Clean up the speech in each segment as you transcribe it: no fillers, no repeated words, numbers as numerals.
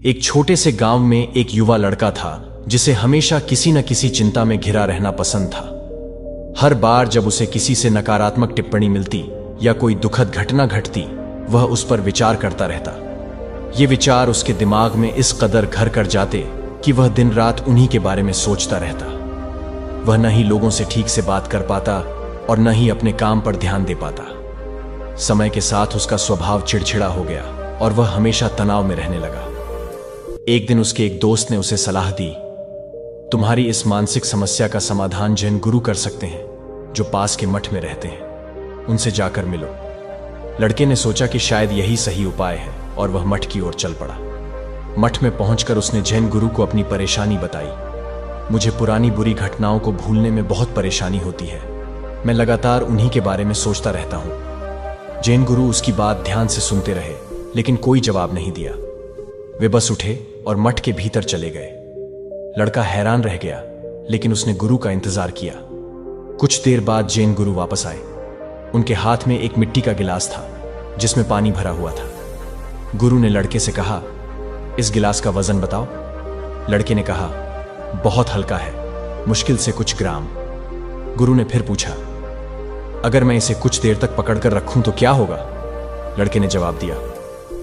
एक छोटे से गांव में एक युवा लड़का था जिसे हमेशा किसी न किसी चिंता में घिरा रहना पसंद था। हर बार जब उसे किसी से नकारात्मक टिप्पणी मिलती या कोई दुखद घटना घटती, वह उस पर विचार करता रहता। ये विचार उसके दिमाग में इस कदर घर कर जाते कि वह दिन रात उन्हीं के बारे में सोचता रहता। वह न ही लोगों से ठीक से बात कर पाता और न ही अपने काम पर ध्यान दे पाता। समय के साथ उसका स्वभाव चिड़चिड़ा हो गया और वह हमेशा तनाव में रहने लगा। एक दिन उसके एक दोस्त ने उसे सलाह दी, तुम्हारी इस मानसिक समस्या का समाधान जैन गुरु कर सकते हैं जो पास के मठ में रहते हैं, उनसे जाकर मिलो। लड़के ने सोचा कि शायद यही सही उपाय है और वह मठ की ओर चल पड़ा। मठ में पहुंचकर उसने जैन गुरु को अपनी परेशानी बताई। मुझे पुरानी बुरी घटनाओं को भूलने में बहुत परेशानी होती है, मैं लगातार उन्हीं के बारे में सोचता रहता हूं। जैन गुरु उसकी बात ध्यान से सुनते रहे लेकिन कोई जवाब नहीं दिया। वे बस उठे और मठ के भीतर चले गए। लड़का हैरान रह गया लेकिन उसने गुरु का इंतजार किया। कुछ देर बाद जैन गुरु वापस आए। उनके हाथ में एक मिट्टी का गिलास था जिसमें पानी भरा हुआ था। गुरु ने लड़के से कहा, इस गिलास का वजन बताओ। लड़के ने कहा, बहुत हल्का है, मुश्किल से कुछ ग्राम। गुरु ने फिर पूछा, अगर मैं इसे कुछ देर तक पकड़कर रखूं तो क्या होगा? लड़के ने जवाब दिया,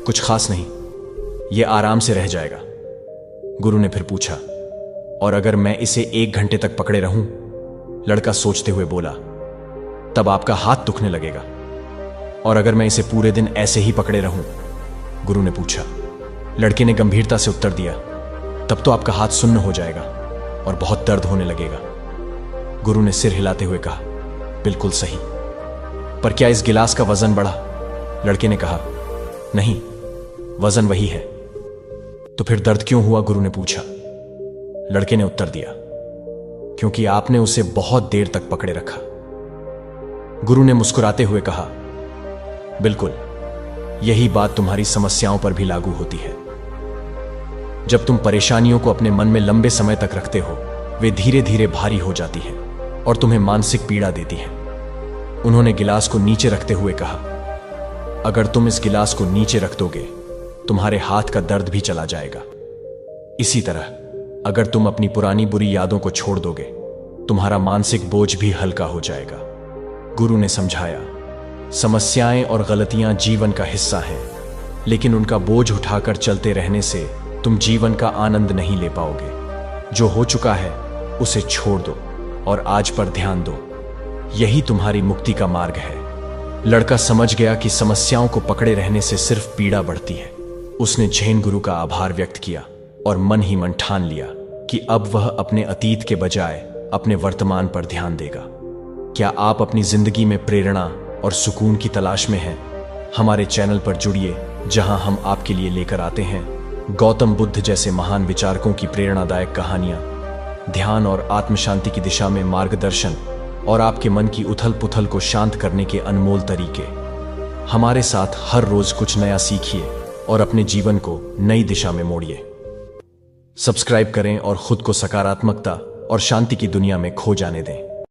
कुछ खास नहीं, यह आराम से रह जाएगा। गुरु ने फिर पूछा, और अगर मैं इसे 1 घंटे तक पकड़े रहूं? लड़का सोचते हुए बोला, तब आपका हाथ दुखने लगेगा। और अगर मैं इसे पूरे दिन ऐसे ही पकड़े रहूं? गुरु ने पूछा। लड़के ने गंभीरता से उत्तर दिया, तब तो आपका हाथ सुन्न हो जाएगा और बहुत दर्द होने लगेगा। गुरु ने सिर हिलाते हुए कहा, बिल्कुल सही, पर क्या इस गिलास का वजन बढ़ा? लड़के ने कहा, नहीं, वजन वही है। तो फिर दर्द क्यों हुआ? गुरु ने पूछा। लड़के ने उत्तर दिया, क्योंकि आपने उसे बहुत देर तक पकड़े रखा। गुरु ने मुस्कुराते हुए कहा, बिल्कुल, यही बात तुम्हारी समस्याओं पर भी लागू होती है। जब तुम परेशानियों को अपने मन में लंबे समय तक रखते हो, वे धीरे धीरे भारी हो जाती हैं और तुम्हें मानसिक पीड़ा देती हैं। उन्होंने गिलास को नीचे रखते हुए कहा, अगर तुम इस गिलास को नीचे रख दोगे, तुम्हारे हाथ का दर्द भी चला जाएगा। इसी तरह अगर तुम अपनी पुरानी बुरी यादों को छोड़ दोगे, तुम्हारा मानसिक बोझ भी हल्का हो जाएगा। गुरु ने समझाया, समस्याएं और गलतियां जीवन का हिस्सा हैं, लेकिन उनका बोझ उठाकर चलते रहने से तुम जीवन का आनंद नहीं ले पाओगे। जो हो चुका है उसे छोड़ दो और आज पर ध्यान दो, यही तुम्हारी मुक्ति का मार्ग है। लड़का समझ गया कि समस्याओं को पकड़े रहने से सिर्फ पीड़ा बढ़ती है। उसने जैन गुरु का आभार व्यक्त किया और मन ही मन ठान लिया कि अब वह अपने अतीत के बजाय अपने वर्तमान पर ध्यान देगा। क्या आप अपनी जिंदगी में प्रेरणा और सुकून की तलाश में हैं? हमारे चैनल पर जुड़िए, जहां हम आपके लिए लेकर आते हैं गौतम बुद्ध जैसे महान विचारकों की प्रेरणादायक कहानियां, ध्यान और आत्म शांति की दिशा में मार्गदर्शन और आपके मन की उथल पुथल को शांत करने के अनमोल तरीके। हमारे साथ हर रोज कुछ नया सीखिए और अपने जीवन को नई दिशा में मोड़िए। सब्सक्राइब करें और खुद को सकारात्मकता और शांति की दुनिया में खो जाने दें।